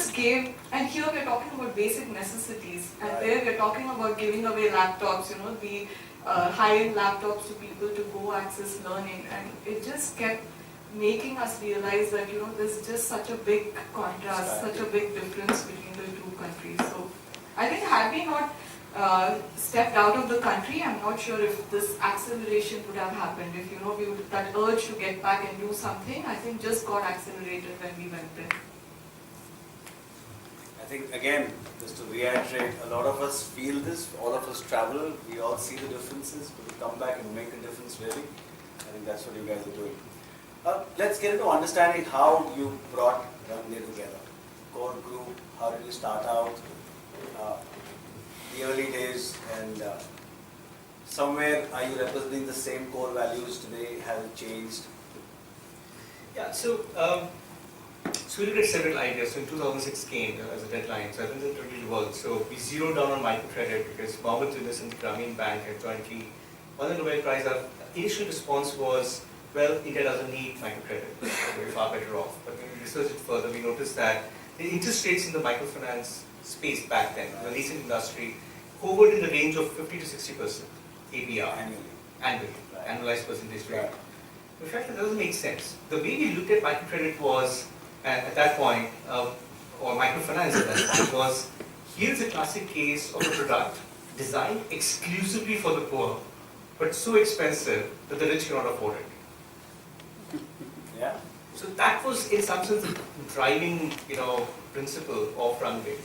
just gave, and here we're talking about basic necessities, and there we're talking about giving away laptops, the high-end laptops to people to go access learning, and it just kept making us realize that, there's just such a big contrast, such a big difference between the two countries. So I think had we not stepped out of the country, I'm not sure if this acceleration would have happened. If that urge to get back and do something, I think just got accelerated when we went in. I think again, just to reiterate, a lot of us feel this, all of us travel, we all see the differences, but to come back and make a difference really, I think that's what you guys are doing. Let's get into understanding how you brought Rangde together. Core group, how did you start out? The early days, and somewhere are you representing the same core values today? Has it changed? Yeah, so we looked at several ideas. So in 2006 came as a deadline, so I think it really worked. So we zeroed down on microcredit because Mohammed Yunus and Grameen Bank had jointly won the Nobel Prize. Our initial response was, well, India doesn't need microcredit, we're far better off. But when we researched it further, we noticed that the interest rates in the microfinance space back then, the nascent industry, hovered in the range of 50 to 60% APR annually, annualized percentage rate. In fact, that doesn't make sense. The way we looked at microcredit was, at that point, or microfinance at that point, was here's a classic case of a product designed exclusively for the poor, but so expensive that the rich cannot afford it. Yeah. So that was, in some sense, the driving, principle of Rangde.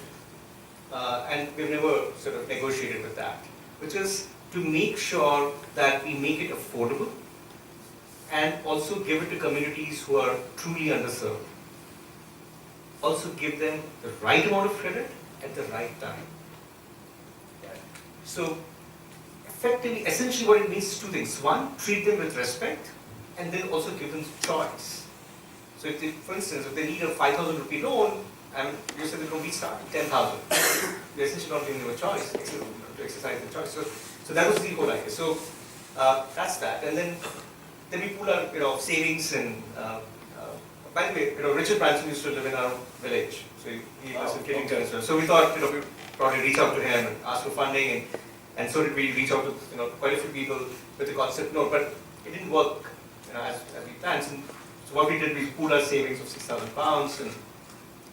And we've never sort of negotiated with that, which is to make sure that we make it affordable and also give it to communities who are truly underserved. Also give them the right amount of credit at the right time. So effectively, essentially what it means is two things. One, treat them with respect, and then also give them choice. So if they, for instance, if they need a 5,000 rupee loan, and you said we start at 10,000, you're essentially not giving them a choice to exercise the choice. So that was the whole idea. So that's that. And then we pool our savings, and by the way, Richard Branson used to live in our village, so he lives in Killington as well. So we thought we'd probably reach out to him and ask for funding, and so did we reach out to quite a few people with the concept note, but it didn't work as we planned. And so what we did, we pooled our savings of £6,000, and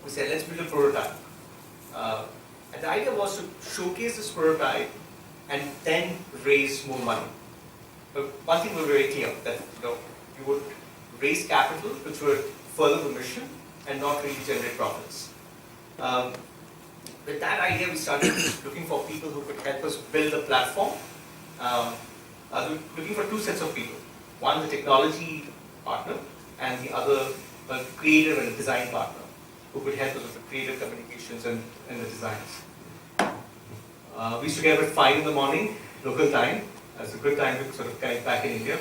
we said, let's build a prototype. And the idea was to showcase this prototype and then raise more money. But one thing we were very clear, that we would raise capital which would further the mission and not really generate profits. With that idea, we started looking for people who could help us build a platform. Looking for two sets of people. One, the technology partner, and the other, a creative and a design partner, who could help us with the creative communications and the designs. We used to get up at 5 in the morning, local time, as a good time to sort of connect back in India.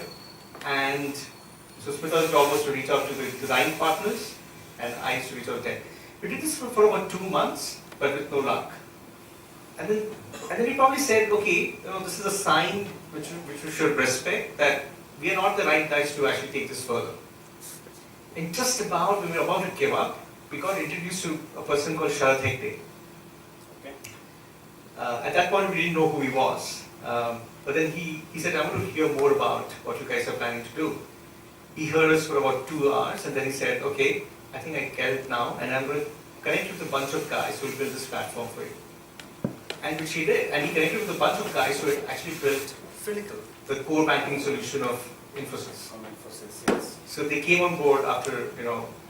And so Smita's job was to reach out to the design partners, and I used to reach out to them. We did this for about 2 months, but with no luck. And then we probably said, okay, this is a sign which we should respect, that we are not the right guys to actually take this further. And just about, when we were about to give up, we got introduced to a person called Sharad Hegde. Okay. At that point, we didn't know who he was. But then he said, I want to hear more about what you guys are planning to do. He heard us for about 2 hours, and then he said, okay, I think I get it now, and I'm going to connect with a bunch of guys who will build this platform for you. And which he did. And he connected with a bunch of guys who had actually built Finacle, the core banking solution of Infosys. Yes. So they came on board after,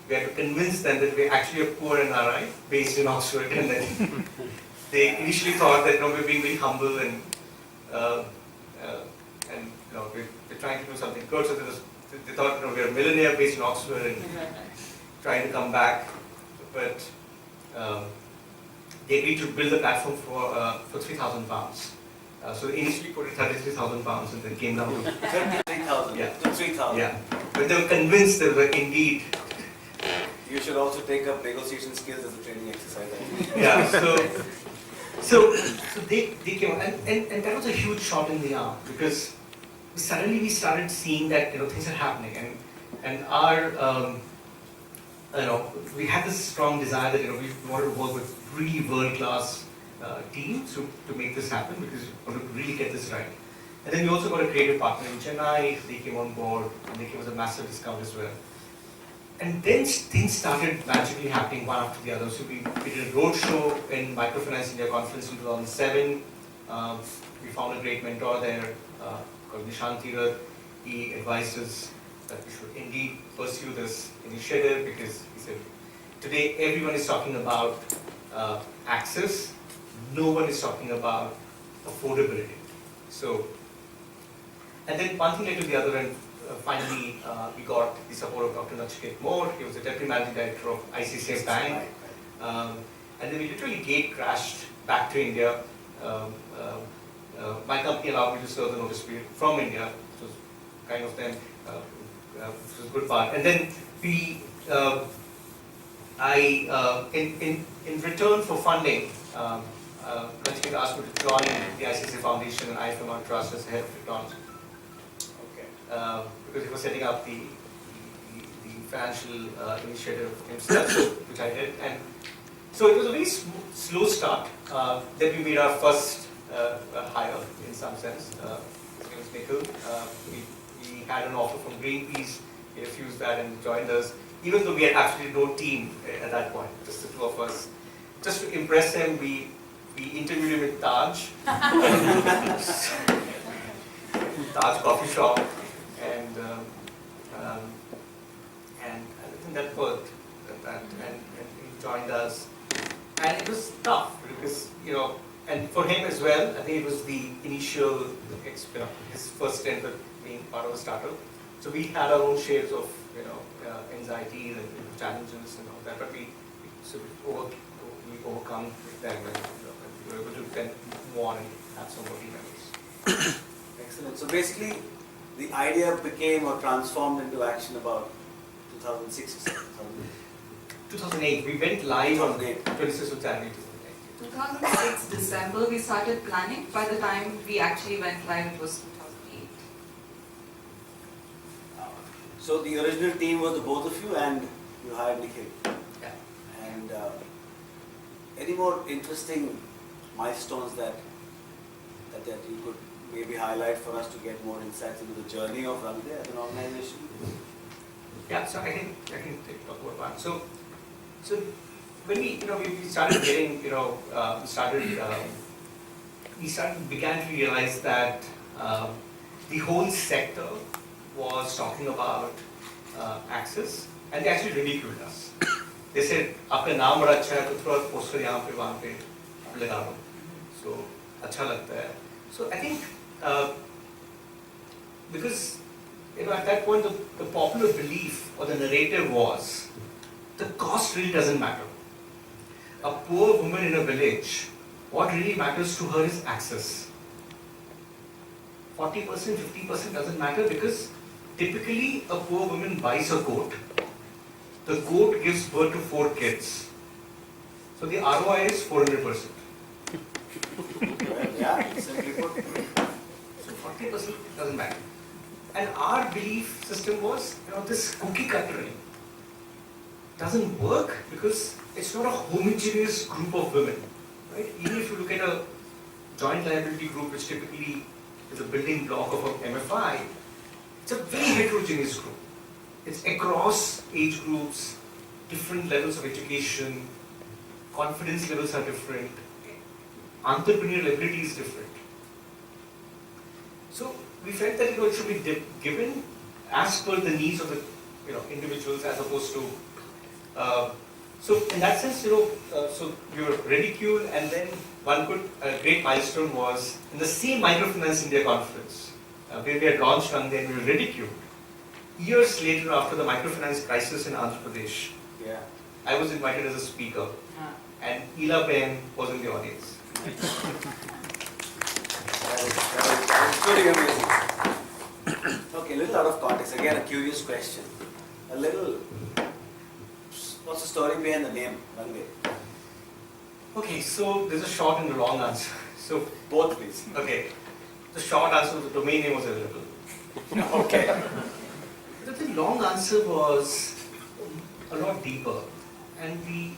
we had to convince them that we're actually a poor NRI based in Oxford, and then they initially thought that we're being very humble and we're trying to do something good. So they thought we're a millionaire based in Oxford and trying to come back, but they agreed to build a platform for £3,000. So they initially put it £33,000 and then came down to 3,000. Yeah. 3,000. Yeah, but they were convinced they were indeed. You should also take up negotiation skills as a training exercise. Yeah, so they came on, and that was a huge shot in the arm, because suddenly we started seeing that things are happening, and our we had this strong desire that we wanted to work with really world-class teams to make this happen, because we wanted to really get this right. And then we also got a creative partner in Chennai. They came on board, and they came with a massive discount as well. And then things started magically happening one after the other. So we did a roadshow in Microfinance India Conference in 2007. We found a great mentor there called Nishant Thirat. He advised us that we should indeed pursue this initiative, because he said, today everyone is talking about access, no one is talking about affordability. So, and then one thing led to the other, and finally we got the support of Dr. Nachiket Moore. He was the Deputy Managing Director of ICICI Bank. And then we literally gate crashed back to India. My company allowed me to serve the notice period from India, which was kind of then, which was a good part. And then we, in return for funding, Nachiket asked me to join the ICICI Foundation and IFMR Trust as head of technology. Okay. Because he was setting up the financial initiative himself, which I did. And so it was a very slow start. Then we made our first hire, in some sense. His name was Nikhil. We had an offer from Greenpeace. He refused that and joined us, even though we had actually no team at that point, just the two of us. Just to impress him, we interviewed him at Taj. Taj coffee shop. And I think that worked. And he joined us. And it was tough because, and for him as well, I think it was the initial, his first stint with being part of a startup. So we had our own shares of, anxieties and challenges and all that, but we overcome them and we were able to then move on and have some more team members. Excellent. So basically, the idea became or transformed into action about 2006 or something. 2008, we went live on 26th of January 2008. 2006 December we started planning. By the time we actually went live, it was 2008. So the original team was the both of you, and you hired Nikhil. Yeah. And any more interesting milestones that you could maybe highlight for us to get more insights into the journey of Rangde as an organization? Yeah, so I can talk about that. So when we started getting began to realize that the whole sector was talking about access, and they actually ridiculed us. They said, "Aapka naam bada acha hai, to thoda poster yahan pe wahan pe laga do." So acha lagta hai. So I think because at that point the popular belief or the narrative was the cost really doesn't matter. A poor woman in a village, what really matters to her is access. 40%, 50% doesn't matter, because typically a poor woman buys a goat. The goat gives birth to 4 kids. So the ROI is 400%. Yeah, simply put. So 40% doesn't matter. And our belief system was, this cookie cuttering doesn't work because it's not a homogeneous group of women, right? Even if you look at a joint liability group, which typically is a building block of a MFI, it's a very heterogeneous group. It's across age groups, different levels of education, confidence levels are different, entrepreneurial ability is different. So we felt that it should be given as per the needs of the individuals, as opposed to so in that sense, so we were ridiculed, and then a great milestone was in the same Microfinance India conference where we had launched Rangde, and we were ridiculed. Years later, after the microfinance crisis in Andhra Pradesh, I was invited as a speaker, and Ela Ben was in the audience. That was pretty amazing. Okay, a little out of context. Again, a curious question. What's the story behind the name, Rangde? Okay, so there's a short and a long answer. So Both, please. okay, the short answer was the domain name was available. Okay. The long answer was, a lot deeper. And the